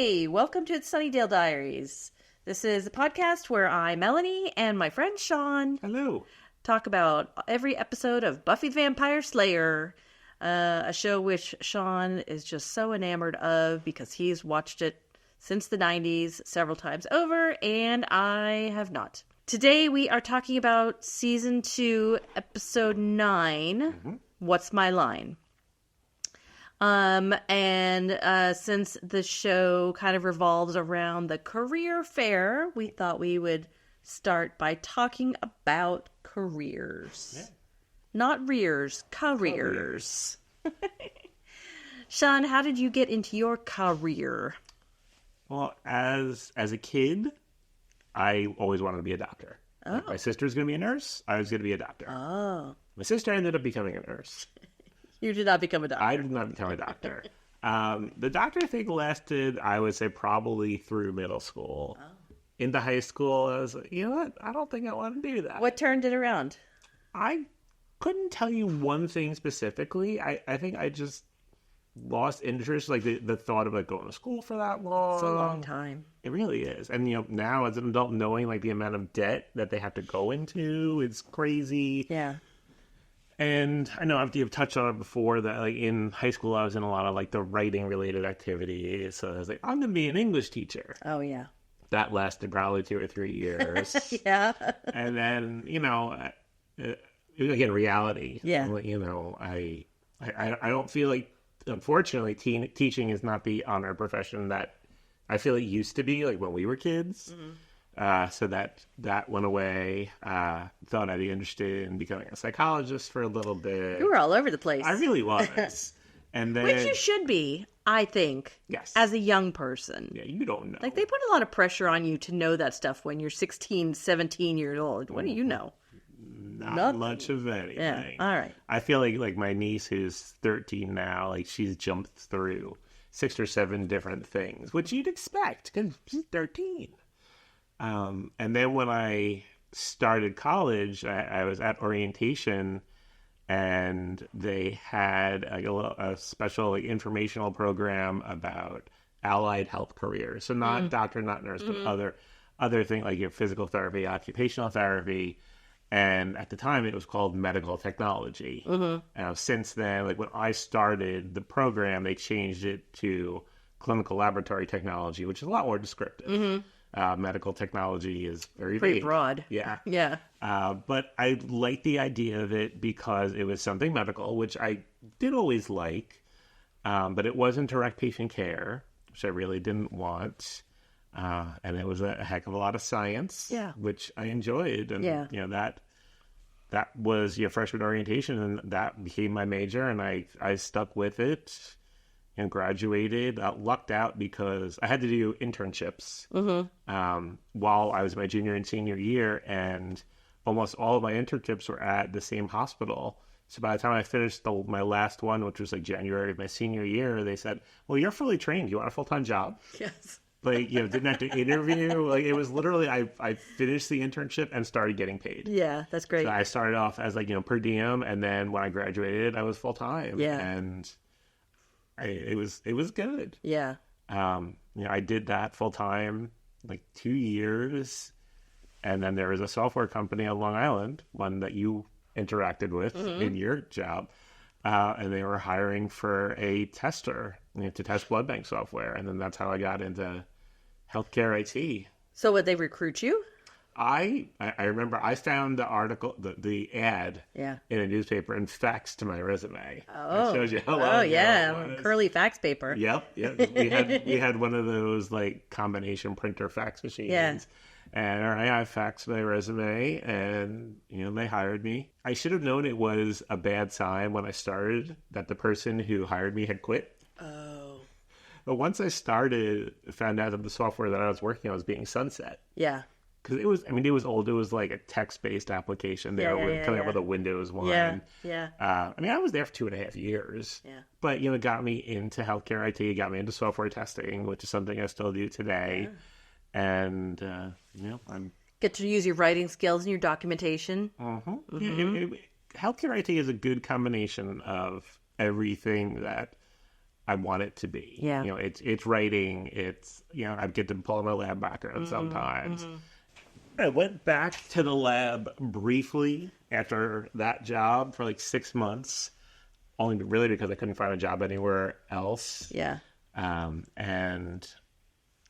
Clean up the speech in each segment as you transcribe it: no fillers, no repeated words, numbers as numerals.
Hey, welcome to It's Sunnydale Diaries. This is a podcast where I, Melanie, and my friend Sean Hello. talk about every episode of Buffy the Vampire Slayer, a show which Sean is just so enamored of because he's watched it since the 90s several times over, and I have not. Today we are talking about Season 2, Episode 9, What's My Line? Since the show kind of revolves around the career fair, we thought we would start by talking about careers. Yeah. Not rears, careers. Sean, how did you get into your career? Well, as a kid, I always wanted to be a doctor. Oh. Like my sister's going to be a nurse. I was going to be a doctor. Oh. My sister ended up becoming a nurse. You did not become a doctor. I did not become a doctor. The doctor thing lasted, I would say, probably through middle school. Oh. Into high school, I was like, you know what? I don't think I want to do that. What turned it around? I couldn't tell you one thing specifically. I think I just lost interest, like the thought of like going to school for that long. It's a long time. It really is. And, now as an adult, knowing like the amount of debt that they have to go into, it's crazy. Yeah. And I know you've touched on it before that like in high school, I was in a lot of like the writing related activities. So I was like, I'm going to be an English teacher. Oh, yeah. That lasted probably 2 or 3 years. Yeah. And then, again, reality. Yeah. I don't feel like, unfortunately, teaching is not the honor profession that I feel it used to be, like when we were kids. Mm-hmm. So that went away. Thought I'd be interested in becoming a psychologist for a little bit. You were all over the place. I really was. And then, which you should be, I think. Yes. As a young person. Yeah, you don't know. Like, they put a lot of pressure on you to know that stuff when you're 16, 17 years old. What do you know? Not much of anything. Yeah, all right. I feel like my niece, who's 13 now, like she's jumped through 6 or 7 different things, which you'd expect because she's 13. And then when I started college, I was at orientation, and they had a special informational program about allied health careers. So not doctor, not nurse, but other things like your physical therapy, occupational therapy. And at the time, it was called medical technology. Mm-hmm. Since then, like when I started the program, they changed it to clinical laboratory technology, which is a lot more descriptive. Mm-hmm. Medical technology is very pretty vague. Broad. Yeah. Yeah. But I liked the idea of it because it was something medical, which I did always like. But it wasn't direct patient care, which I really didn't want. And it was a heck of a lot of science, which I enjoyed. And, that was your freshman orientation, and that became my major, and I stuck with it and graduated. Lucked out because I had to do internships while I was my junior and senior year, and almost all of my internships were at the same hospital. So by the time I finished my last one, which was like January of my senior year, they said, well, you're fully trained. You want a full-time job? Yes. Like, didn't have to interview. Like, it was literally, I finished the internship and started getting paid. Yeah, that's great. So I started off as per diem, and then when I graduated, I was full-time. Yeah. And it was good. Yeah. I did that full-time, like 2 years. And then there was a software company on Long Island, one that you interacted with in your job. And they were hiring for a tester to test blood bank software. And then that's how I got into healthcare IT. So would they recruit you? I remember I found the article, the ad in a newspaper and faxed my resume. Oh, it shows you how long oh yeah, ago it was. curly fax paper. Yep. We had one of those like combination printer fax machines. Yeah. And all right, I faxed my resume, and they hired me. I should have known it was a bad sign when I started that the person who hired me had quit. Oh. But once I started, I found out that the software that I was working on was being sunset. Yeah. Because it was old. It was like a text-based application. They were coming up with a Windows one. Yeah. I was there for 2.5 years. Yeah. But, it got me into healthcare IT, got me into software testing, which is something I still do today. Yeah. And, I'm... Get to use your writing skills and your documentation. Healthcare IT is a good combination of everything that I want it to be. Yeah. You know, it's writing. It's, you know, I get to pull my lab background sometimes. I went back to the lab briefly after that job for like 6 months, only really because I couldn't find a job anywhere else. Yeah. And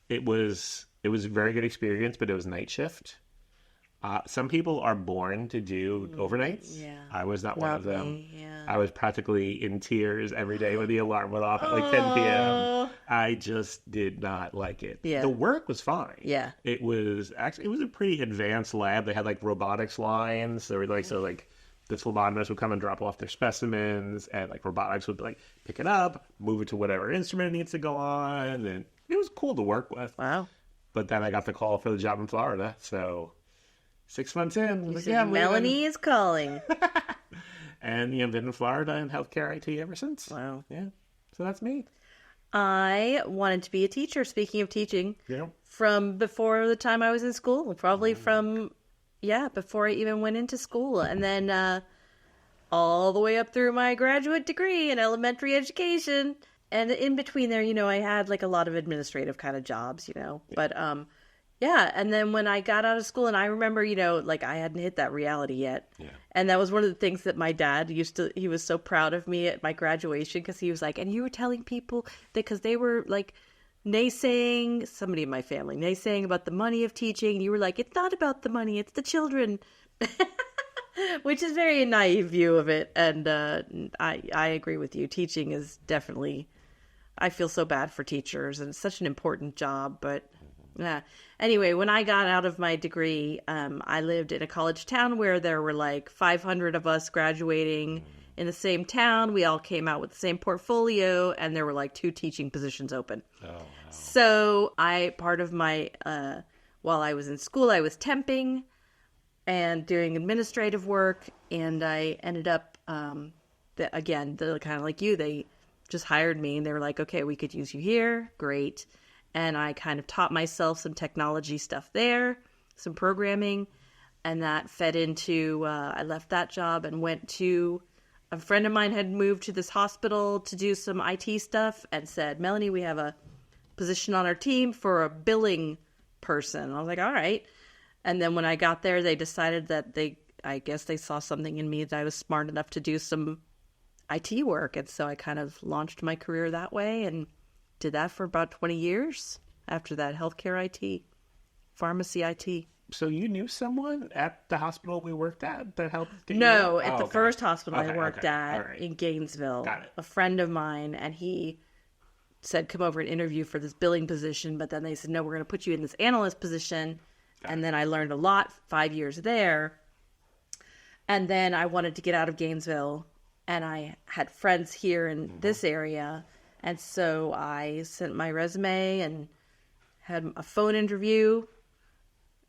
it was a very good experience, but it was night shift. Some people are born to do overnights. Yeah. I was not one of them. Me, yeah. I was practically in tears every day when the alarm went off at like 10 p.m. I just did not like it. Yeah. The work was fine. Yeah. It was a pretty advanced lab. They had like robotics lines. They were like, so like the phlebotomists would come and drop off their specimens, and like robotics would like pick it up, move it to whatever instrument it needs to go on. And it was cool to work with. Wow. But then I got the call for the job in Florida. So 6 months in, I was like, Said, Melanie is calling. And, you know, been in Florida in healthcare IT ever since. Wow. Yeah. So that's me. I wanted to be a teacher, speaking of teaching, Yeah. from before the time I was in school. Probably from, before I even went into school. And then all the way up through my graduate degree in elementary education. And in between there, you know, I had like a lot of administrative kind of jobs, you know. Yeah. But, and then when I got out of school, and I remember, you know, like I hadn't hit that reality yet. Yeah. And that was one of the things that my dad he was so proud of me at my graduation, because he was like, and you were telling people that, because they were like naysaying, somebody in my family, naysaying about the money of teaching. And you were like, it's not about the money, it's the children. Which is a very naive view of it. And I agree with you. Teaching is definitely, I feel so bad for teachers, and it's such an important job, but yeah. Anyway, when I got out of my degree, I lived in a college town where there were like 500 of us graduating in the same town. We all came out with the same portfolio, and there were like 2 teaching positions open. Oh, wow. So part of my, while I was in school, I was temping and doing administrative work, and I ended up, they're kind of like you, they just hired me, and they were like, okay, we could use you here. Great. And I kind of taught myself some technology stuff there, some programming, and that fed into, I left that job and went to, a friend of mine had moved to this hospital to do some IT stuff, and said, Melanie, we have a position on our team for a billing person. I was like, all right. And then when I got there, they decided that I guess they saw something in me that I was smart enough to do some IT work. And so I kind of launched my career that way, and did that for about 20 years. After that, healthcare IT, pharmacy IT. So you knew someone at the hospital we worked at that helped get No, you? at the first hospital I worked at in Gainesville. Got it. A friend of mine, and he said, come over and interview for this billing position. But then they said, no, we're going to put you in this analyst position. And then I learned a lot, 5 years there. And then I wanted to get out of Gainesville, and I had friends here in this area. And so I sent my resume and had a phone interview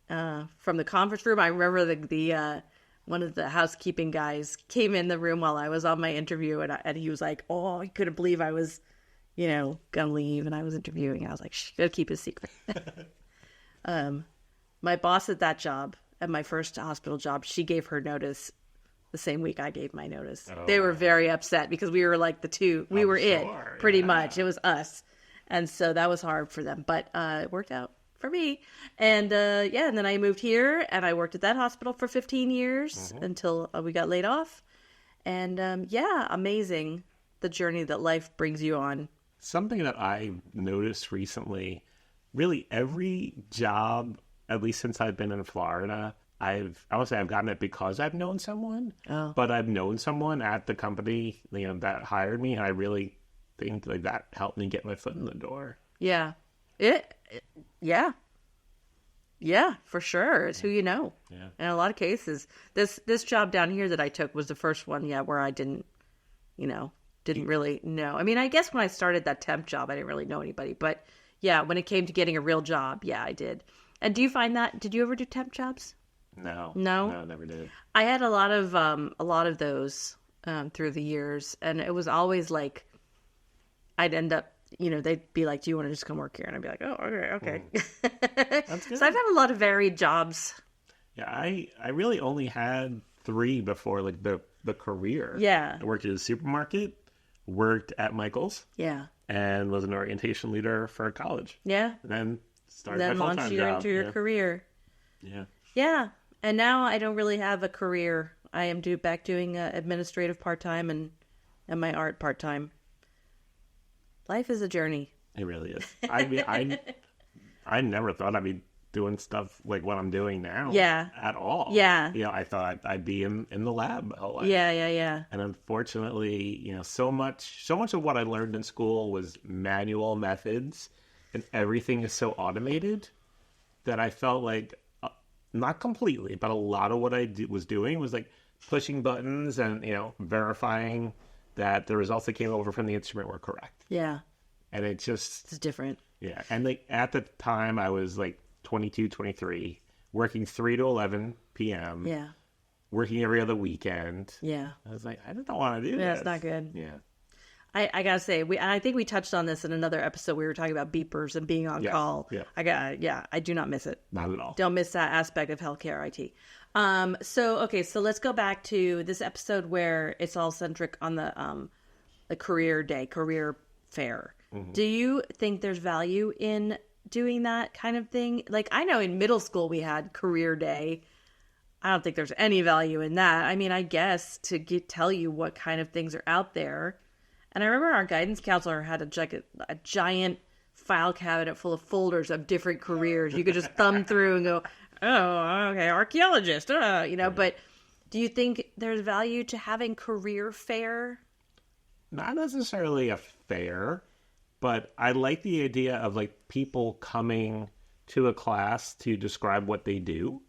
from the conference room. I remember the one of the housekeeping guys came in the room while I was on my interview, and he was like, oh, he couldn't believe I was, you know, gonna leave, and I was interviewing. I was like, shh, gotta keep it a secret. My boss at that job, at my first hospital job, she gave her notice the same week I gave my notice. Oh. They were very upset because we were like the two. We were it, pretty much. It was us. And so that was hard for them. But it worked out for me. And and then I moved here, and I worked at that hospital for 15 years until we got laid off. And amazing, the journey that life brings you on. Something that I noticed recently, really every job, at least since I've been in Florida, I would say I've gotten it because I've known someone, but I've known someone at the company, you know, that hired me, and I really think like that helped me get my foot in the door. Yeah, for sure. It's who you know. Yeah. In a lot of cases, this job down here that I took was the first one, where I didn't really know. I mean, I guess when I started that temp job, I didn't really know anybody, but when it came to getting a real job, I did. And do you find that? Did you ever do temp jobs? No, never did. I had a lot of those through the years, and it was always like I'd end up, they'd be like, "Do you want to just come work here?" And I'd be like, "Oh, okay." That's good. So I've had a lot of varied jobs. Yeah, I really only had 3 before like the career. Yeah, I worked at a supermarket, worked at Michael's. Yeah. And was an orientation leader for college. Yeah. And then started Then my full-time launched you job. into your career. Yeah. Yeah. And now I don't really have a career. I am back doing administrative part-time and my art part-time. Life is a journey. It really is. I mean, I never thought I'd be doing stuff like what I'm doing now. Yeah. At all. Yeah. I thought I'd be in the lab my whole life. Yeah. And unfortunately, so much of what I learned in school was manual methods, and everything is so automated that I felt like, not completely, but a lot of what I was doing was like pushing buttons and, verifying that the results that came over from the instrument were correct. Yeah. And it's different. Yeah. And like at the time I was like 22, 23, working 3 to 11 p.m. Yeah. Working every other weekend. Yeah. I was like, I don't want to do this. Yeah, it's not good. Yeah. I gotta say, I think we touched on this in another episode. We were talking about beepers and being on call. Yeah. I do not miss it. Not at all. Don't miss that aspect of healthcare IT. So let's go back to this episode where it's all centric on the career day, career fair. Mm-hmm. Do you think there's value in doing that kind of thing? Like, I know in middle school we had career day. I don't think there's any value in that. I mean, I guess to tell you what kind of things are out there. And I remember our guidance counselor had a giant file cabinet full of folders of different careers. You could just thumb through and go, oh, okay, archaeologist, But do you think there's value to having career fair? Not necessarily a fair, but I like the idea of like people coming to a class to describe what they do.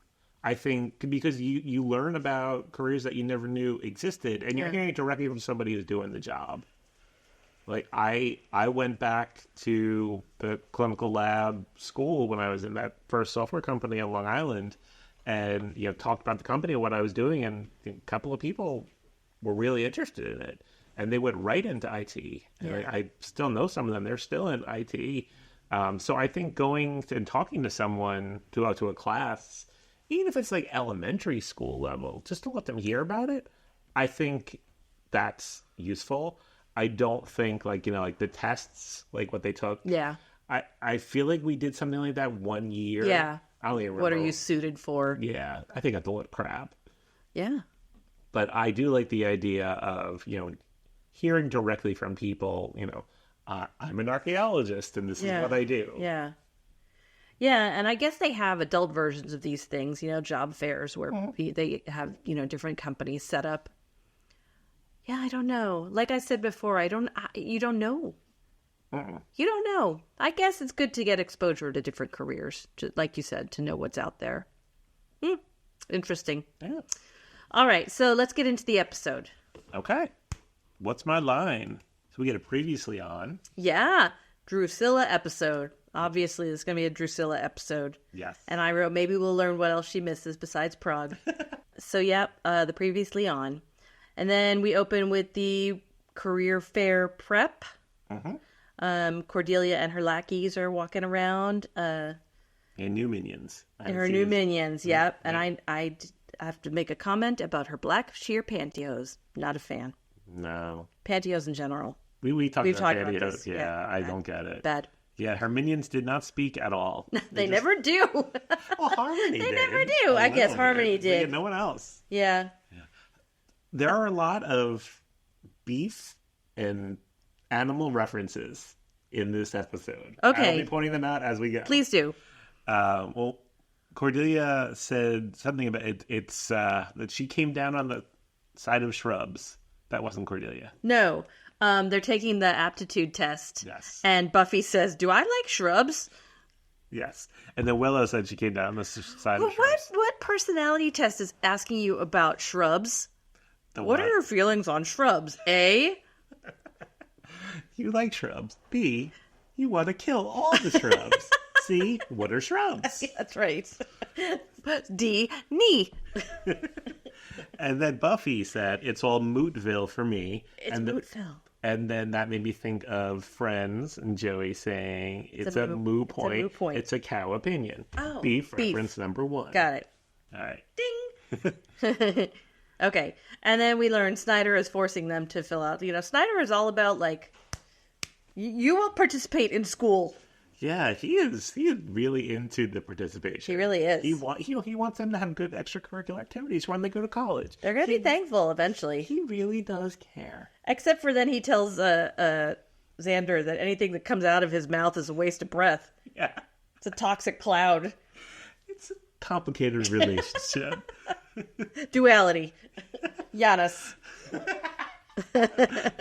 I think because you learn about careers that you never knew existed, and you're hearing directly from somebody who's doing the job. Like I went back to the clinical lab school when I was in that first software company on Long Island, and talked about the company and what I was doing, and a couple of people were really interested in it, and they went right into IT. And I still know some of them; they're still in IT. So I think going and talking to someone to a class, even if it's like elementary school level, just to let them hear about it, I think that's useful. I don't think like the tests, like what they took. Yeah. I feel like we did something like that one year. Yeah. I don't even remember. What are you suited for? Yeah. I think I thought it crap. Yeah. But I do like the idea of, hearing directly from people, I'm an archaeologist and this is what I do. Yeah. Yeah, and I guess they have adult versions of these things, job fairs where they have, different companies set up. Yeah, I don't know. Like I said before, you don't know. You don't know. I guess it's good to get exposure to different careers, like you said, to know what's out there. Interesting. Yeah. All right, so let's get into the episode. Okay. What's my line? So we get a previously on. Yeah, Drusilla episode. Obviously, it's going to be a Drusilla episode. Yes. And I wrote, maybe we'll learn what else she misses besides Prague. So, the previously on. And then we open with the career fair prep. Mm-hmm. Cordelia and her lackeys are walking around. And new minions. And her new minions, yep. And I have to make a comment about her black sheer pantyhose. Not a fan. No. Pantyhose in general. We've talked about this. Yeah, I don't get it. Bad. Yeah, her minions did not speak at all. They never do. Well, Harmony did. They never do. I guess Harmony did. Yeah, no one else. Yeah. There are a lot of beef and animal references in this episode. Okay. I'll be pointing them out as we go. Please do. Well, Cordelia said something about it. It's that she came down on the side of shrubs. That wasn't Cordelia. No. They're taking the aptitude test. Yes. And Buffy says, do I like shrubs? Yes. And then Willow said she came down on the side of shrubs. What personality test is asking you about shrubs? What are your feelings on shrubs? A? You like shrubs. B? You want to kill all the shrubs. C? What are shrubs? That's right. D? Knee. And then Buffy said, it's all Mootville for me. It's Mootville. And then that made me think of Friends and Joey saying, it's a moo point. It's a cow opinion. Oh, Beef reference number 1. Got it. All right. Ding. Okay. And then we learn Snyder is forcing them to fill out. Snyder is all about, like, you will participate in school. Yeah, he is really into the participation. He really is. He wants them to have good extracurricular activities when they go to college. They're going to be thankful eventually. He really does care. Except for then he tells Xander that anything that comes out of his mouth is a waste of breath. Yeah. It's a toxic cloud. It's a complicated relationship. Duality. Giannis.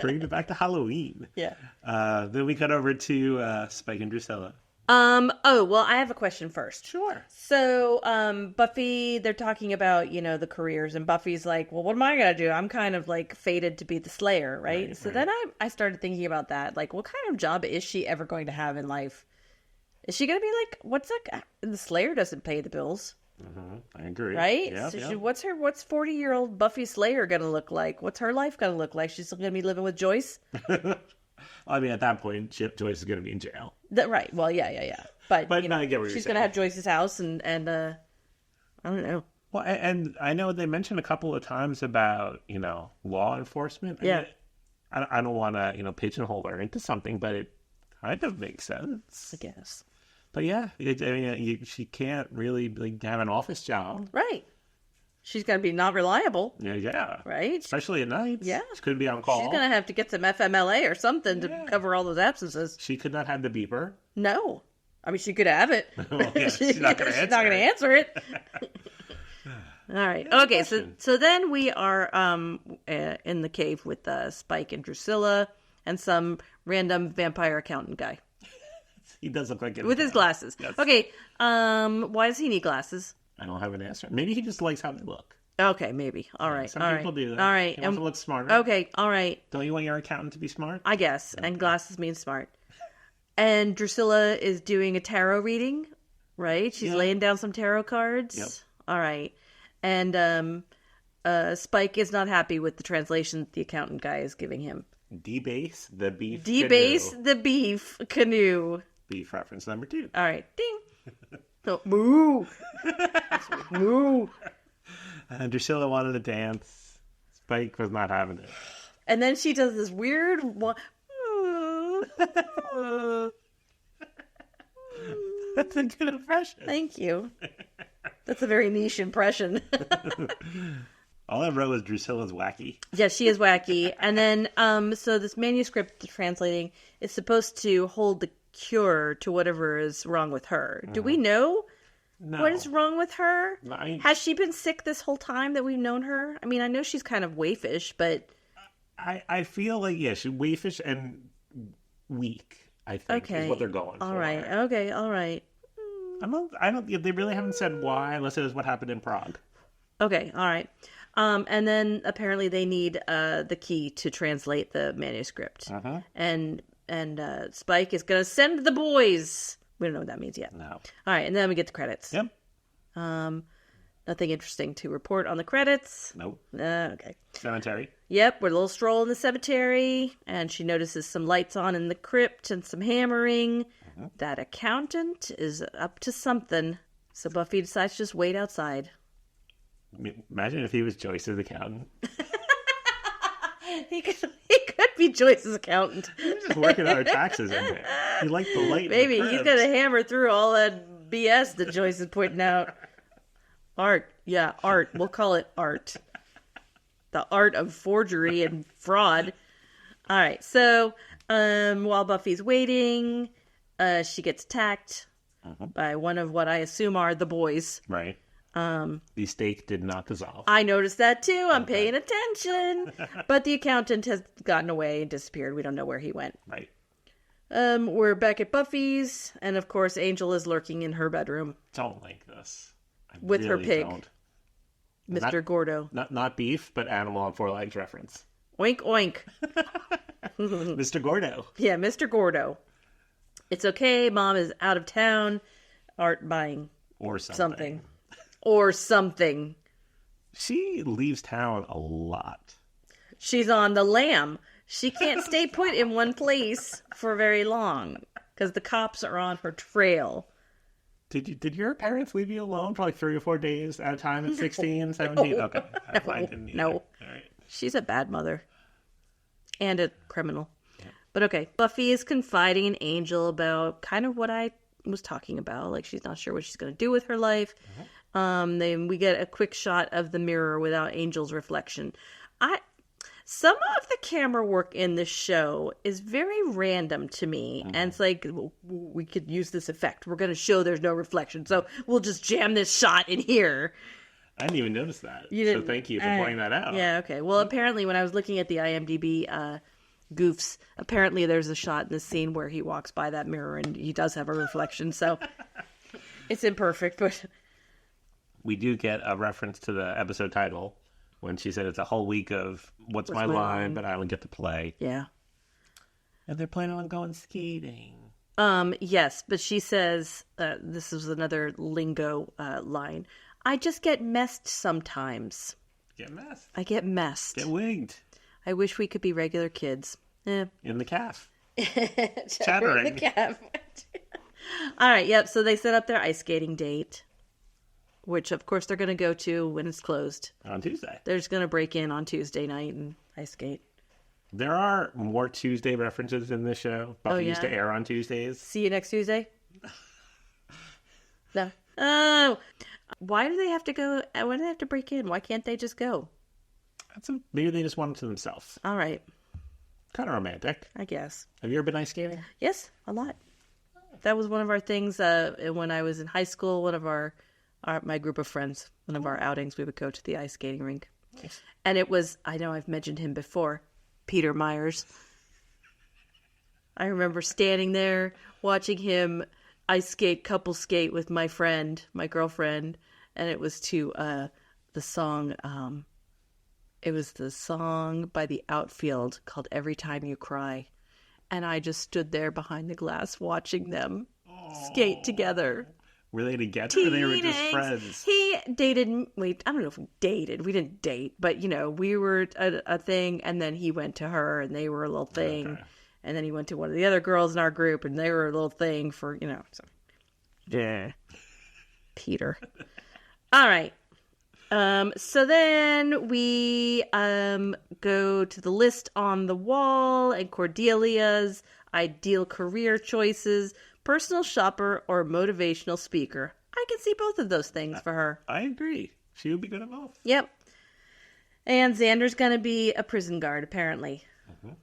Bringing it back to Halloween. Yeah. Then we cut over to Spike and Drusilla. Well, I have a question first. Sure. So, Buffy, they're talking about, the careers, and Buffy's like, well, what am I going to do? I'm kind of, like, fated to be the Slayer, right? So then I started thinking about that. Like, what kind of job is she ever going to have in life? Is she going to be like, the Slayer doesn't pay the bills. I agree. Right? Yep, So yep. what's 40-year-old Buffy Slayer going to look like? What's her life going to look like? She's still going to be living with Joyce? I mean, at that point, Joyce is going to be in jail. Right. Well, yeah. But I get what you're she's saying. going to have Joyce's house and I don't know. Well, and I know they mentioned a couple of times about, law enforcement. Yeah. I don't want to, pigeonhole her into something, but it kind of makes sense. I guess. But yeah, she can't really have an office job. Right. She's going to be not reliable. Yeah. Right? Especially at night. Yeah. She could be on call. She's going to have to get some FMLA or something to cover all those absences. She could not have the beeper. No. I mean, she could have it. Well, yeah, she's not going to answer it. She's not going to answer it. All right. Okay, so then we are in the cave with Spike and Drusilla and some random vampire accountant guy. He does look like it. With his glasses. Yes. Okay, why does he need glasses? I don't have an answer. Maybe he just likes how they look. Okay, maybe. All right. Some all people right. do that. All right. They want to look smarter. Okay, all right. Don't you want your accountant to be smart? I guess. Okay. And glasses mean smart. And Drusilla is doing a tarot reading, right? She's laying down some tarot cards. Yep. All right. And Spike is not happy with the translation the accountant guy is giving him. Debase the beef Debase canoe. the beef canoe. Beef reference number 2. All right. Ding. So, moo. Moo. Drusilla wanted to dance. Spike was not having it. And then she does this weird one. That's a good impression. Thank you. That's a very niche impression. All I wrote was Drusilla's wacky. Yeah, she is wacky. And then, so this manuscript translating is supposed to hold the cure to whatever is wrong with her. Do we know what is wrong with her? Has she been sick this whole time that we've known her? I mean, I know she's kind of waifish, but... I feel like, she's waifish and weak, I think, is what they're going for. All right. Okay, all right. I don't, they really haven't said why, unless it was what happened in Prague. Okay, all right. And then apparently they need the key to translate the manuscript. Uh-huh. And Spike is going to send the boys. We don't know what that means yet. No. All right, and then we get the credits. Yep. Nothing interesting to report on the credits. Nope. Okay. Cemetery. Yep, we're a little stroll in the cemetery, and she notices some lights on in the crypt and some hammering. Uh-huh. That accountant is up to something, so Buffy decides to just wait outside. Imagine if he was Joyce's accountant. He could be Joyce's accountant. He's just working on her taxes in there. He liked the light. Maybe he's gonna hammer through all that BS that Joyce is pointing out. Art, yeah, art. We'll call it art. The art of forgery and fraud. All right, so while Buffy's waiting, she gets attacked by one of what I assume are the boys. Right. The stake did not dissolve. I noticed that too. I'm paying attention. But the accountant has gotten away and disappeared. We don't know where he went. Right. We're back at Buffy's, and of course, Angel is lurking in her bedroom. Don't like this. I with her pig. Don't. Mr. Gordo. Not beef, but animal on 4 legs reference. Oink, oink. Mr. Gordo. Yeah, Mr. Gordo. It's okay. Mom is out of town. Art buying or something. Or something. She leaves town a lot. She's on the lam. She can't stay put in one place for very long because the cops are on her trail. Did your parents leave you alone for like 3 or 4 days at a time at 16, 17? No. Okay. I didn't either. No. All right. She's a bad mother. And a criminal. Yeah. But okay. Buffy is confiding in Angel about kind of what I was talking about. Like, she's not sure what she's going to do with her life. Then we get a quick shot of the mirror without Angel's reflection. Some of the camera work in this show is very random to me. And it's like, we could use this effect. We're going to show there's no reflection. So we'll just jam this shot in here. I didn't even notice that. So thank you for pointing that out. Yeah, okay. Well, apparently when I was looking at the IMDb goofs, apparently there's a shot in the scene where he walks by that mirror and he does have a reflection. So it's imperfect, but... We do get a reference to the episode title. When she said it's a whole week of what's my line, but I don't get to play. Yeah. And they're planning on going skating. Yes, but she says, this is another lingo line, I just get messed sometimes. Get messed? I get messed. Get wigged. I wish we could be regular kids. In the calf. Chattering. In the calf. All right, yep, so they set up their ice skating date. Which, of course, they're going to go to when it's closed. On Tuesday. They're just going to break in on Tuesday night and ice skate. There are more Tuesday references in this show. Buffy used to air on Tuesdays. See you next Tuesday? No. Oh. Why do they have to go? Why do they have to break in? Why can't they just go? Maybe they just want it to themselves. All right. Kind of romantic. I guess. Have you ever been ice skating? Yes, a lot. That was one of our things when I was in high school. One of my group of friends, one of our outings, we would go to the ice skating rink. Nice. And it was, I know I've mentioned him before, Peter Myers. I remember standing there watching him ice skate, couple skate with my girlfriend, and it was to the song, it was the song by The Outfield called Every Time You Cry. And I just stood there behind the glass watching them skate together. Were they together or they were just friends? He dated, I don't know if we dated. We didn't date, but, we were a thing, and then he went to her, and they were a little thing. Okay. And then he went to one of the other girls in our group, and they were a little thing for, so. Yeah. Peter. All right. So then we go to the list on the wall, and Cordelia's ideal career choices. Personal shopper or motivational speaker. I can see both of those things for her. I agree. She would be good at both. Yep. And Xander's going to be a prison guard, apparently. Mm-hmm.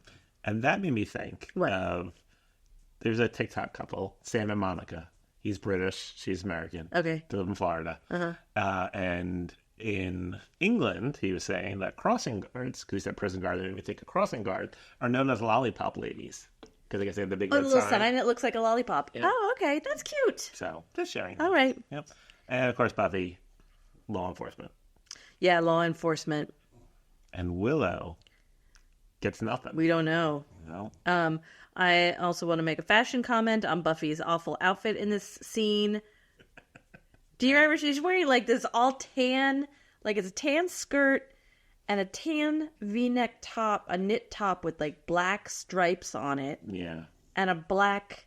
And that made me think. What? There's a TikTok couple, Sam and Monica. He's British. She's American. Okay. They live in Florida. Uh-huh. And in England, he was saying that crossing guards, because he said prison guard, and we think a crossing guard, are known as lollipop ladies. Because I guess they have the big red little sign. It looks like a lollipop. Yep. Oh, okay. That's cute. So, just sharing. All right. Yep. And, of course, Buffy, law enforcement. Yeah, law enforcement. And Willow gets nothing. We don't know. No. I also want to make a fashion comment on Buffy's awful outfit in this scene. Do you remember she's wearing, like, this all tan, like, it's a tan skirt and a tan V-neck top, a knit top with, like, black stripes on it. Yeah. And a black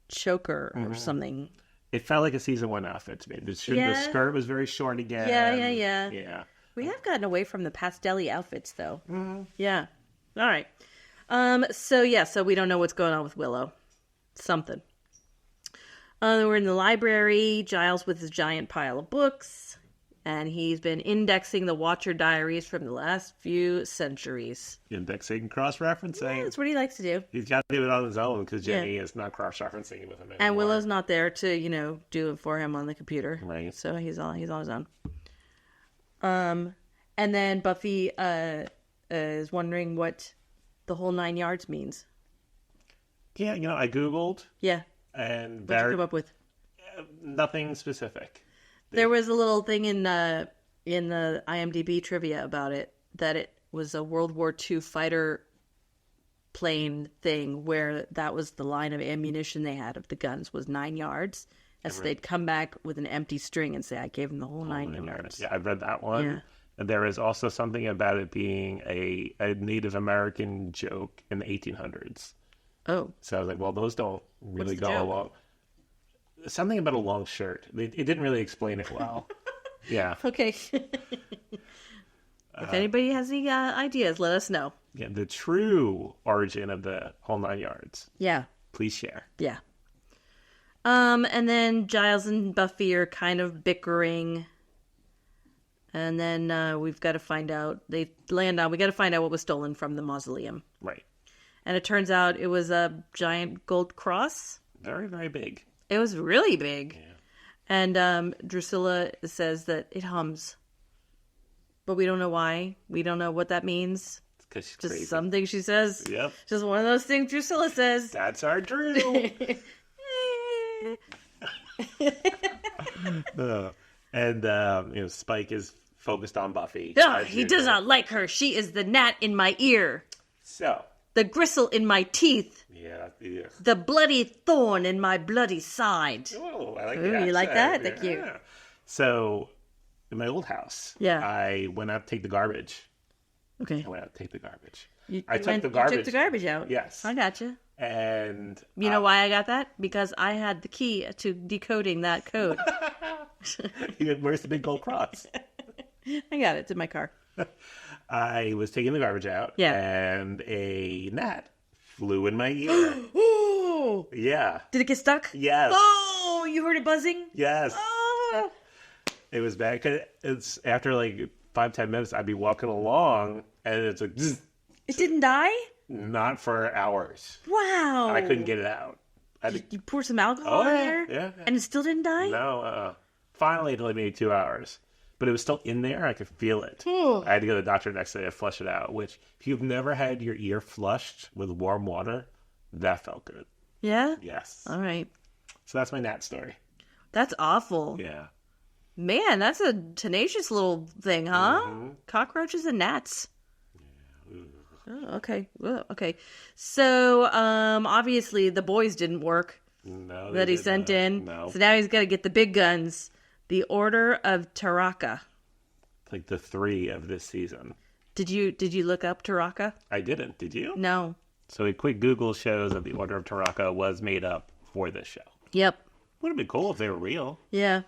choker or something. It felt like a season 1 outfit to me. The skirt was very short again. Yeah. We have gotten away from the pastel-y outfits, though. Mm-hmm. Yeah. All right. So we don't know what's going on with Willow. Something. We're in the library. Giles with his giant pile of books. And he's been indexing the Watcher diaries from the last few centuries. Indexing, cross-referencing. Yeah, that's what he likes to do. He's got to do it on his own because Jenny is not cross-referencing with him anymore. And Willow's not there to, do it for him on the computer. Right. So he's on his own. And then Buffy is wondering what the whole 9 yards means. Yeah, I Googled. Yeah. And what'd you come up with? Nothing specific. There was a little thing in the IMDb trivia about it, that it was a World War II fighter plane thing where that was the line of ammunition they had of the guns was 9 yards. And so they'd come back with an empty string and say, I gave them the whole 9 yards. Yeah, I read that one. Yeah. And there is also something about it being a Native American joke in the 1800s. Oh. So I was like, well, those don't really go along. something about a long shirt. It didn't really explain it well. Yeah. Okay. If anybody has any ideas, let us know. Yeah, the true origin of the whole 9 yards. Yeah. Please share. Yeah. And then Giles and Buffy are kind of bickering. And then we've got to find out, we got to find out what was stolen from the mausoleum. Right. And it turns out it was a giant gold cross. Very, very big. It was really big. Yeah. And Drusilla says that it hums. But we don't know why. We don't know what that means. It's because she's Just crazy. something she says. Yep. Just one of those things Drusilla says. That's our Drew. And Spike is focused on Buffy. Oh, he does not like her. She is the gnat in my ear. So. The gristle in my teeth. Yeah. The bloody thorn in my bloody side. Oh, I like Ooh, that. you like that? Thank you. So, in my old house, I went out to take the garbage. Okay. I went out to take the garbage. I took the garbage out. Yes. I got you. And you know why I got that? Because I had the key to decoding that code. Where's the big gold cross? I got it. It's in my car. I was taking the garbage out. Yeah. And a gnat flew in my ear. Oh! Yeah. Did it get stuck? Yes. Oh, you heard it buzzing? Yes. Oh. It was bad. 'Cause it's after like 5-10 minutes, I'd be walking along and it's like, zzz. It didn't die? Not for hours. Wow. I couldn't get it out. You pour some alcohol in there? Yeah. And it still didn't die? No. Finally, it only maybe 2 hours. But it was still in there. I could feel it. Oh. I had to go to the doctor the next day to flush it out, which, if you've never had your ear flushed with warm water, that felt good. Yeah? Yes. All right. So that's my gnat story. That's awful. Yeah. Man, that's a tenacious little thing, huh? Mm-hmm. Cockroaches and gnats. Yeah. Oh, okay. Well, okay. So, obviously, the boys didn't work that he sent in. No. So now he's got to get the big guns. The Order of Taraka. Like the 3 of this season. Did you look up Taraka? I didn't. Did you? No. So a quick Google shows that the Order of Taraka was made up for this show. Yep. Would have been cool if they were real. Yeah.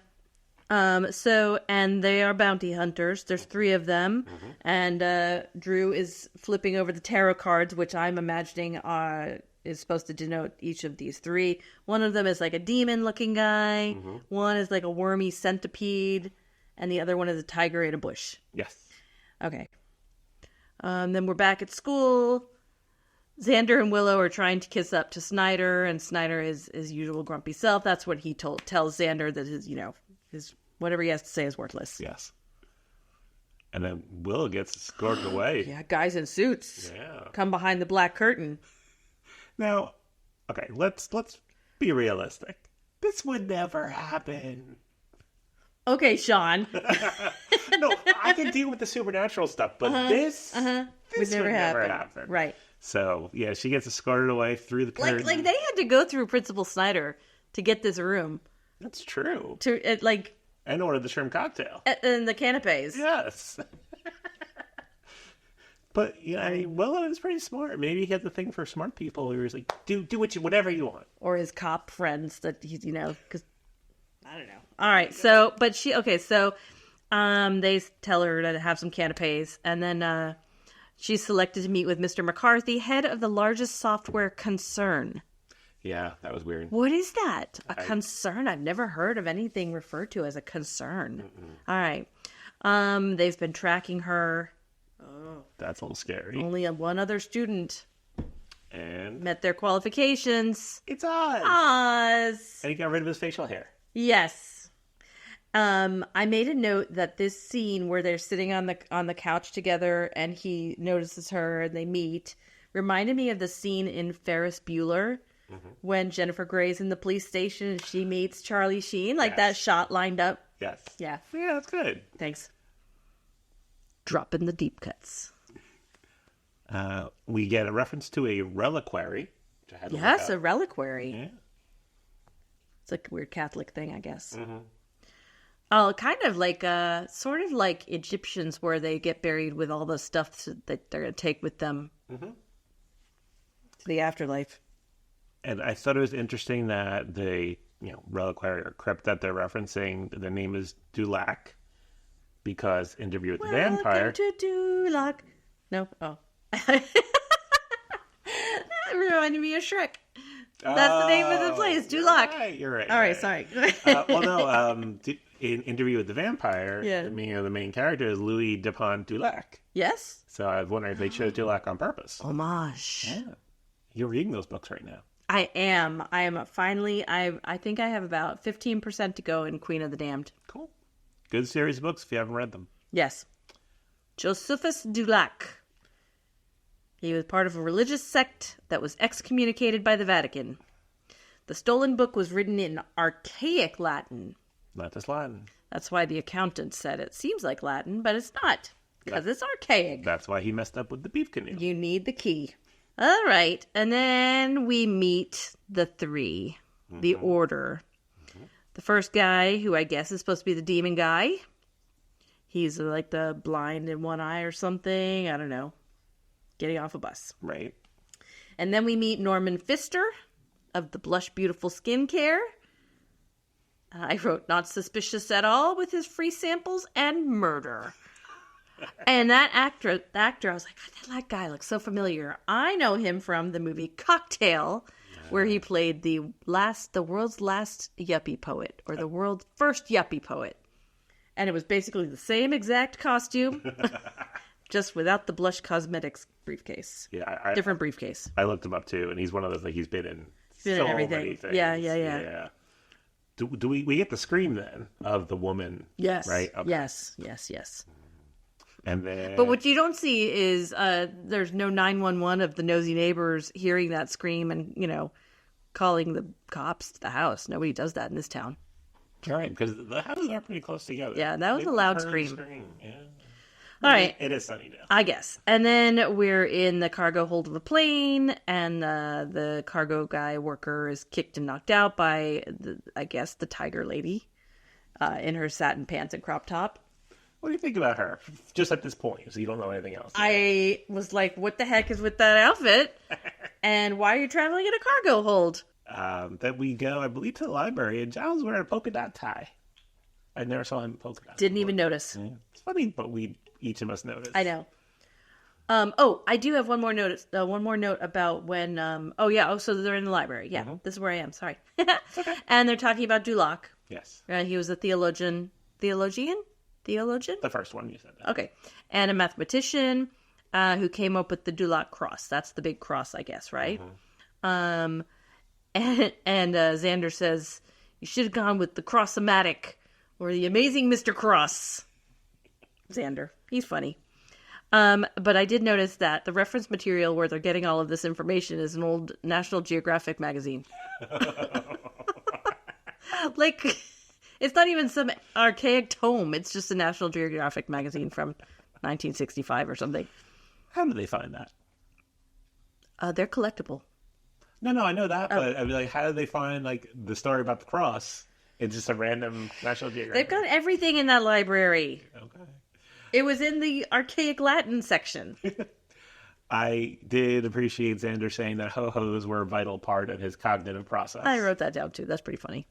And they are bounty hunters. There's 3 of them. Mm-hmm. And Drew is flipping over the tarot cards, which I'm imagining is supposed to denote each of these 3. One of them is like a demon-looking guy. Mm-hmm. One is like a wormy centipede. And the other one is a tiger in a bush. Yes. Okay. Then we're back at school. Xander and Willow are trying to kiss up to Snyder, and Snyder is his usual grumpy self. That's what he tells Xander, that his whatever he has to say is worthless. Yes. And then Willow gets escorted away. Yeah, guys in suits. Yeah. Come behind the black curtain. Now, okay, let's be realistic. This would never happen. Okay, Sean. No, I can deal with the supernatural stuff, but this would never happen. Right. So, yeah, she gets escorted away through the curtain. Like they had to go through Principal Snyder to get this room. That's true. And order the shrimp cocktail. And the canapes. Yes. But, Willow is pretty smart. Maybe he had the thing for smart people. He was like, do whatever you want. Or his cop friends that he's, because, I don't know. All right. So, but they tell her to have some canapes. And then she's selected to meet with Mr. McCarthy, head of the largest software concern. Yeah, that was weird. What is that? A concern? I've never heard of anything referred to as a concern. Mm-mm. All right. They've been tracking her. Oh, that's a little scary. Only one other student. And? Met their qualifications. It's Oz. Oz. And he got rid of his facial hair. Yes. I made a note that this scene where they're sitting on the couch together and he notices her and they meet reminded me of the scene in Ferris Bueller. Mm-hmm. When Jennifer Grey's in the police station and she meets Charlie Sheen. That shot lined up. Yes. Yeah. Yeah, that's good. Thanks. Dropping the deep cuts. We get a reference to a reliquary. Yes, a reliquary. Yeah. It's like a weird Catholic thing, I guess. Mm-hmm. Oh, kind of like sort of like Egyptians where they get buried with all the stuff that they're going to take with them to the afterlife. And I thought it was interesting that they reliquary or crypt that they're referencing, the name is Dulac because Interview with the Vampire. Welcome to Dulac. No, oh. That reminded me of Shrek. That's the name of the place, Dulac. You're right. All right, sorry. In Interview with the Vampire, the main character is Louis Dupont Dulac. Yes? So I was wondering if they chose Dulac on purpose. Homage. Yeah. You're reading those books right now. I am finally, I think I have about 15% to go in Queen of the Damned. Cool. Good series of books if you haven't read them. Yes. Josephus Dulac. He was part of a religious sect that was excommunicated by the Vatican. The stolen book was written in archaic Latin. Not just Latin. That's why the accountant said it seems like Latin, but it's not, because it's archaic. That's why he messed up with the beef canoe. You need the key. All right, and then we meet the three, the Order. Mm-hmm. The first guy, who I guess is supposed to be the demon guy. He's like the blind in one eye or something. I don't know. Getting off a bus. Right. And then we meet Norman Pfister of the Blush Beautiful Skincare. I wrote, not suspicious at all with his free samples and murder. And that actor, I was like, that guy looks so familiar. I know him from the movie Cocktail, where he played the world's last yuppie poet, or the world's first yuppie poet. And it was basically the same exact costume, just without the Blush Cosmetics briefcase. Yeah, different briefcase. I looked him up too, and he's one of those, like, he's been in so everything. Many things. Yeah. Do we get the scream then of the woman? Yes. Right? Okay. Yes. And then... But what you don't see is there's no 911 of the nosy neighbors hearing that scream and, calling the cops to the house. Nobody does that in this town. Right, because the houses are pretty close together. Yeah, that was a loud scream. Yeah. All right. It is Sunnydale. I guess. And then we're in the cargo hold of a plane, and the cargo guy worker is kicked and knocked out by, the tiger lady in her satin pants and crop top. What do you think about her? Just at this point, so you don't know anything else. I was like, what the heck is with that outfit? And why are you traveling in a cargo hold? Then we go, I believe, to the library, and John's wearing a polka dot tie. I never saw him polka dot. Didn't even notice. Yeah. It's funny, but we each of us noticed. I know. I do have one more note about when. So they're in the library. Yeah, This is where I am. Sorry. Okay. And they're talking about Dulac. Yes. He was a theologian. The first one you said. That. Okay, and a mathematician who came up with the Dulac cross. That's the big cross, I guess, right? Mm-hmm. And Xander says you should have gone with the Cross-O-Matic or the Amazing Mr. Cross. Xander, he's funny. But I did notice that the reference material where they're getting all of this information is an old National Geographic magazine. Like, it's not even some archaic tome. It's just a National Geographic magazine from 1965 or something. How do they find that? They're collectible. No, I know that, but I mean, like, how did they find, like, the story about the cross? It's just a random National Geographic. They've got everything in that library. Okay. It was in the archaic Latin section. I did appreciate Xander saying that ho-hos were a vital part of his cognitive process. I wrote that down, too. That's pretty funny.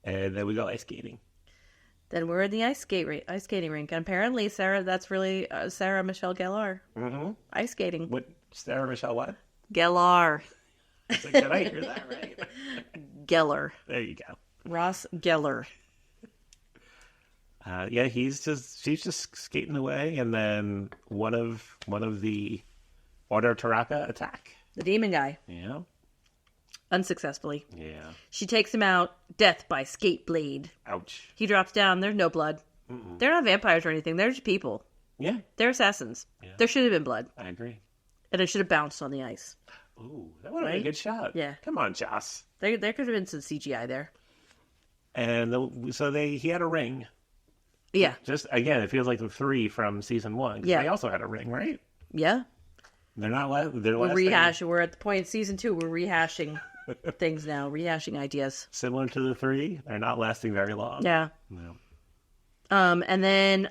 And then we go ice skating. Then we're in the ice skating rink. And apparently, Sarah, that's really Sarah Michelle Gellar. Mm-hmm. Ice skating. What? Sarah Michelle what? Gellar. Like, did I hear that right? Geller. There you go. Ross Geller. She's just skating away, and then one of the Order of Taraka attack. The demon guy. Yeah. Unsuccessfully. Yeah. She takes him out. Death by skate blade. Ouch. He drops down. There's no blood. Mm-mm. They're not vampires or anything. They're just people. Yeah. They're assassins. Yeah. There should have been blood. I agree. And it should have bounced on the ice. Ooh, that would have been a good shot. Yeah. Come on, Joss. There could have been some CGI there. And he had a ring. Yeah. Just, again, it feels like the three from season 1. Yeah. They also had a ring, right? Yeah. They're not we're rehashing. We're at the point in season 2. We're rehashing things now. Rehashing ideas. Similar to the 3. They're not lasting very long. Yeah. No. And then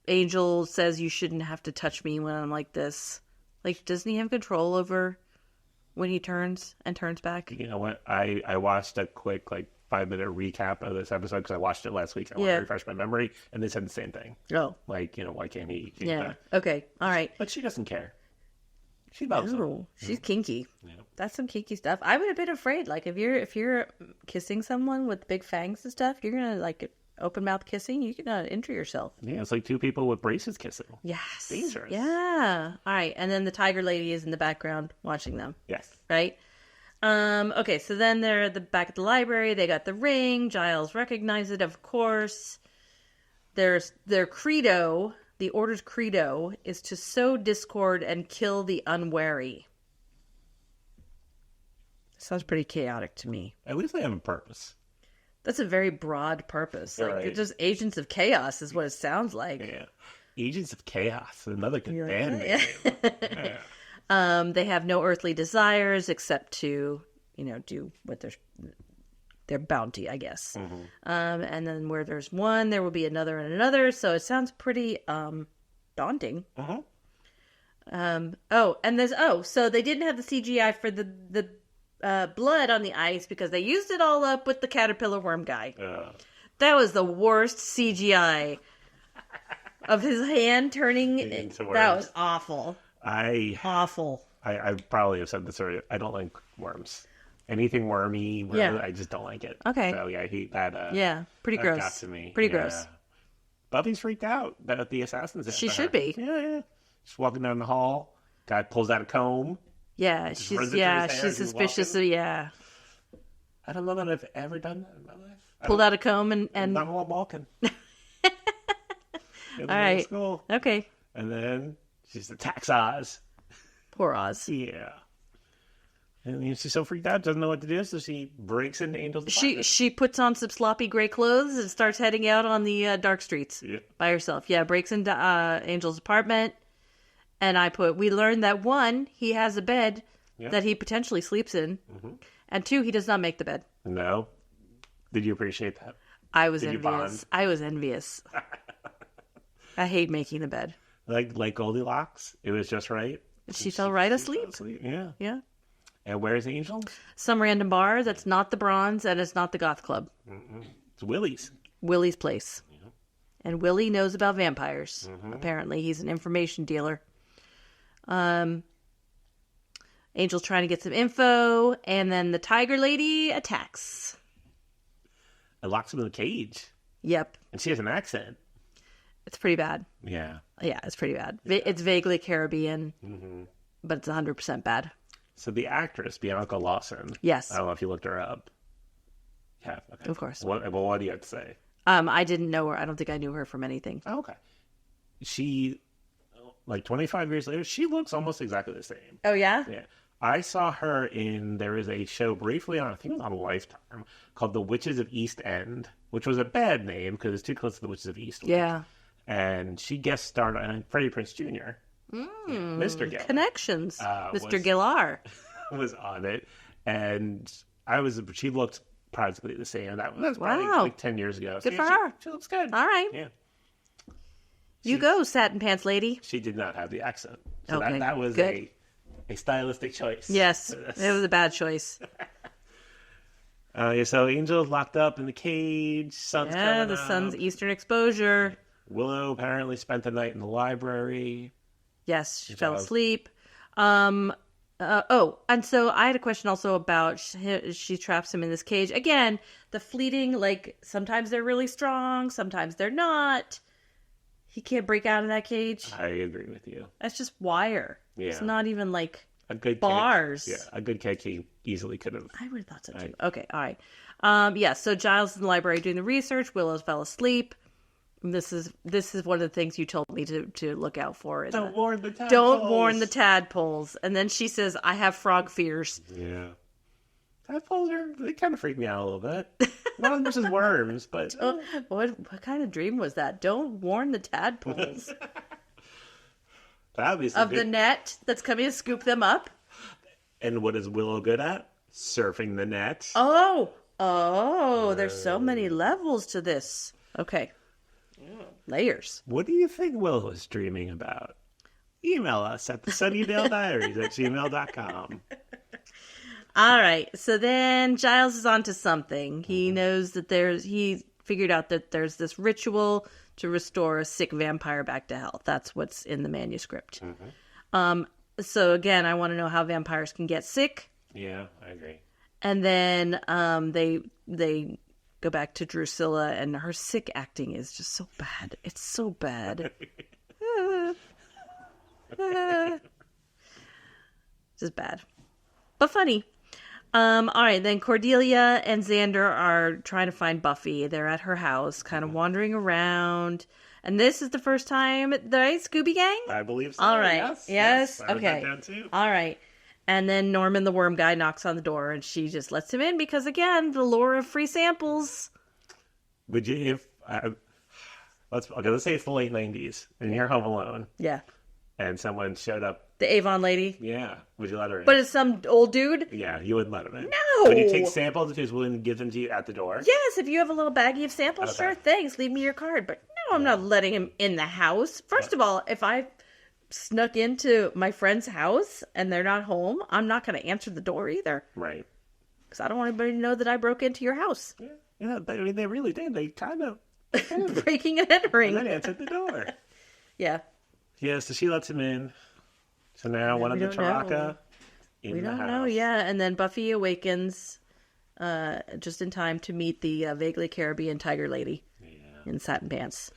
Angel says you shouldn't have to touch me when I'm like this. Like, doesn't he have control over when he turns back? You know what? I watched a quick 5-minute recap of this episode because I watched it last week. I want to refresh my memory, and they said the same thing. Oh, why can't he? Yeah. Okay. All right. But she doesn't care. She loves him. She's kinky. Yeah. That's some kinky stuff. I would have been afraid. If you're kissing someone with big fangs and stuff, you're gonna open mouth kissing. You can injure yourself. Yeah, it's like two people with braces kissing. Yes. Dangerous. Yeah. All right. And then the tiger lady is in the background watching them. Yes. Right. Okay, so then they're back at the library. They got the ring. Giles recognizes it, of course. Their credo, the Order's credo, is to sow discord and kill the unwary. Sounds pretty chaotic to me. At least they have a purpose. That's a very broad purpose. Right. They're just agents of chaos is what it sounds like. Yeah. Agents of Chaos, another good band name. Yeah. They have no earthly desires except to, do what their bounty, I guess. Mm-hmm. And then where there's one, there will be another and another. So it sounds pretty daunting. Uh-huh. So they didn't have the CGI for the blood on the ice because they used it all up with the caterpillar worm guy. That was the worst CGI of his hand turning. That was awful. Awful. I probably have said this already. I don't like worms. Anything wormy, I just don't like it. Okay. So yeah, I hate that. Pretty that gross. Got to me. Pretty gross. Buffy's freaked out that the assassins. She should be. Yeah. She's walking down the hall. Guy pulls out a comb. Yeah, she's suspicious. I don't know that I've ever done that in my life. Pulled out a comb and not while walking. All right. School. Okay. And then she's attacks Oz. Poor Oz. Yeah. And she's so freaked out, doesn't know what to do, so she breaks into Angel's apartment. She puts on some sloppy gray clothes and starts heading out on the dark streets by herself. Yeah, breaks into Angel's apartment. And we learned that 1, he has a bed that he potentially sleeps in. Mm-hmm. And 2, he does not make the bed. No. Did you appreciate that? I was envious. I hate making the bed. Like Goldilocks, it was just right. She fell right asleep. Yeah. Yeah. And where's Angel? Some random bar that's not the Bronze and it's not the Goth Club. Mm-mm. It's Willie's. Willie's place. Yeah. And Willie knows about vampires. Mm-hmm. Apparently, he's an information dealer. Angel's trying to get some info, and then the tiger lady attacks. It locks him in the cage. Yep. And she has an accent. It's pretty bad. Yeah. Yeah, it's pretty bad. Yeah. It's vaguely Caribbean, but it's 100% bad. So the actress, Bianca Lawson. Yes. I don't know if you looked her up. Yeah. Okay. Of course. What do you have to say? I didn't know her. I don't think I knew her from anything. Oh, okay. She, 25 years later, she looks almost exactly the same. Oh, yeah? Yeah. I saw her there was a show briefly on, I think it was on Lifetime, called The Witches of East End, which was a bad name because it's too close to The Witches of East End. Yeah. And she guest starred on Freddie Prinze Jr. Mr. Gellar. Connections. Mr. Gellar. Was on it. And she looked practically the same. That's probably like 10 years ago. Good for her. She looks good. All right. Yeah. You go, satin pants lady. She did not have the accent. So okay. that was good. A stylistic choice. Yes, it was a bad choice. So Angel's locked up in the cage. Sun's coming the sun's eastern exposure. Willow apparently spent the night in the library. Yes, she fell asleep. And so I had a question also about she traps him in this cage. Again, the fleeting, sometimes they're really strong, sometimes they're not. He can't break out of that cage. I agree with you. That's just wire. Yeah. It's not even a good bars. Kid, a good kid easily could have. I would have thought so too. Okay, all right. So Giles is in the library doing the research. Willow fell asleep. This is one of the things you told me to look out for. Don't warn the tadpoles. Don't warn the tadpoles. And then she says, I have frog fears. Yeah. Tadpoles they kind of freak me out a little bit. Not versus worms, but... What kind of dream was that? Don't warn the tadpoles. The net that's coming to scoop them up. And what is Willow good at? Surfing the net. Oh, there's so many levels to this. Okay. Layers. What do you think Willow is dreaming about? Email us at thesunnydalediaries@gmail.com. All right. So then Giles is onto something. He knows that he figured out that there's this ritual to restore a sick vampire back to health. That's what's in the manuscript. So again, I want to know how vampires can get sick. Yeah, I agree. And then they go back to Drusilla, and her sick acting is just so bad. It's so bad. Just bad. But funny. All right, then Cordelia and Xander are trying to find Buffy. They're at her house, kind of wandering around. And this is the first time, right, Scooby Gang? I believe so. All right. Yes. I wrote Okay. that down too. All right. And then Norman the worm guy knocks on the door, and she just lets him in because, again, the lure of free samples. Would you, let's say it's the late 90s, and you're home alone, Yeah. and someone showed up. The Avon lady. Yeah. Would you let her in? But it's some old dude? Yeah, you wouldn't let him in. No! Would you take samples if he was willing to give them to you at the door? Yes, if you have a little baggie of samples, Okay. sure, thanks. Leave me your card. But no, I'm not letting him in the house. First of all, if I snuck into my friend's house and they're not home, I'm not going to answer the door either. Right. Because I don't want anybody to know that I broke into your house. Yeah, I mean, they really did. They kind of Breaking and entering. and then answered the door. Yeah. Yeah, so she lets him in. So now one of the don't know. Taraka in We the don't house. know, yeah. And then Buffy awakens just in time to meet the vaguely Caribbean tiger lady in satin pants.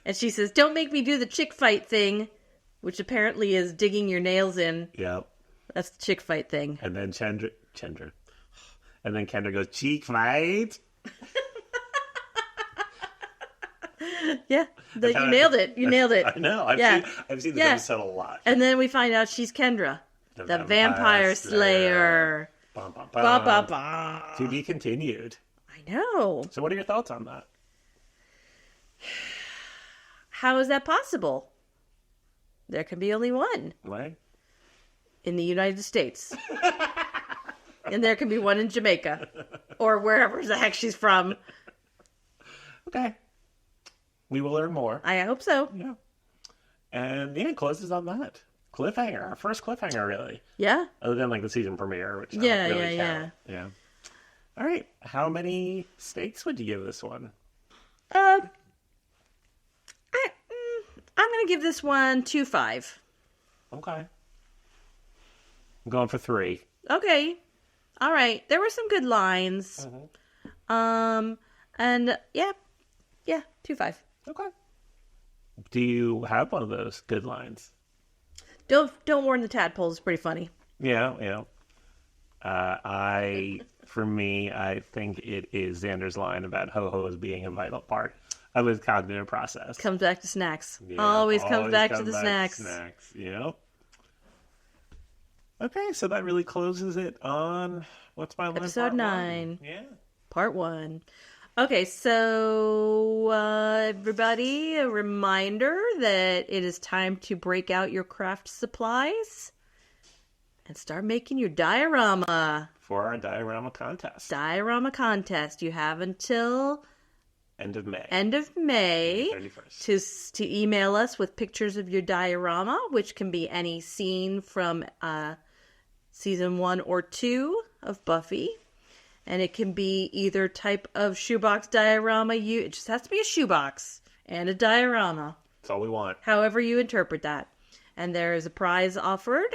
And she says, "Don't make me do the chick fight thing," which apparently is digging your nails in. Yep. That's the chick fight thing. And then Kendra. And then Kendra goes, cheek fight. Yeah, you nailed it. You nailed it. I know. I've seen this episode a lot. And then we find out she's Kendra, the vampire slayer. Bum, bum, Ba, bum. ba, ba. To be continued. I know. So what are your thoughts on that? How is that possible? There can be only one Right? in the United States. And there can be one in Jamaica. Or wherever the heck she's from. Okay. We will learn more. I hope so. Yeah. And it closes on that. Cliffhanger. Our first cliffhanger, really. Yeah. Other than like the season premiere, which Yeah, I don't really yeah, count. Yeah. All right. How many stakes would you give this one? I'm going to give this one 2.5. Okay. I'm going for 3. Okay. All right. There were some good lines. And yeah, 2.5. Okay. Do you have one of those good lines? Don't warn the tadpoles. It's pretty funny. Yeah. For me, I think it is Xander's line about ho-hos being a vital part of his cognitive process. Comes back to snacks. Yeah, always comes back to the back snacks. Yep. Okay, so that really closes it on What's My Line? Episode Part 9. 1. Yeah. Part 1. Okay, so everybody, a reminder that it is time to break out your craft supplies and start making your diorama. For our diorama contest. Diorama contest. You have until End of May. 31st. To email us with pictures of your diorama, which can be any scene from season 1 or 2 of Buffy. And it can be either type of shoebox diorama. It just has to be a shoebox and a diorama. That's all we want. However you interpret that. And there is a prize offered.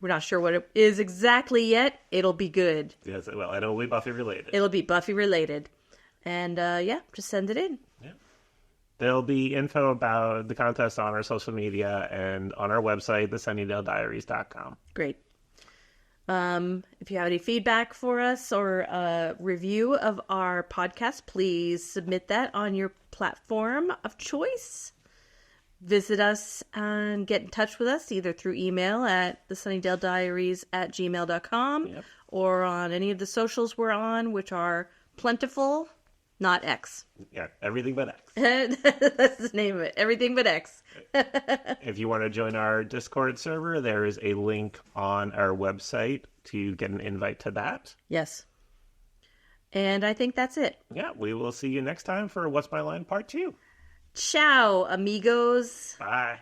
We're not sure what it is exactly yet. It'll be good. Yes, well, it'll be Buffy related. It'll be Buffy related. And just send it in. Yeah. There'll be info about the contest on our social media and on our website, thesunnydalediaries.com. Great. If you have any feedback for us or a review of our podcast, please submit that on your platform of choice. Visit us and get in touch with us either through email at thesunnydalediaries@gmail.com or on any of the socials we're on, which are plentiful, not X. Yeah, everything but X. That's the name of it. Everything but X. If you want to join our Discord server, there is a link on our website to get an invite to that. Yes. And I think that's it. Yeah, we will see you next time for What's My Line Part 2. Ciao, amigos. Bye.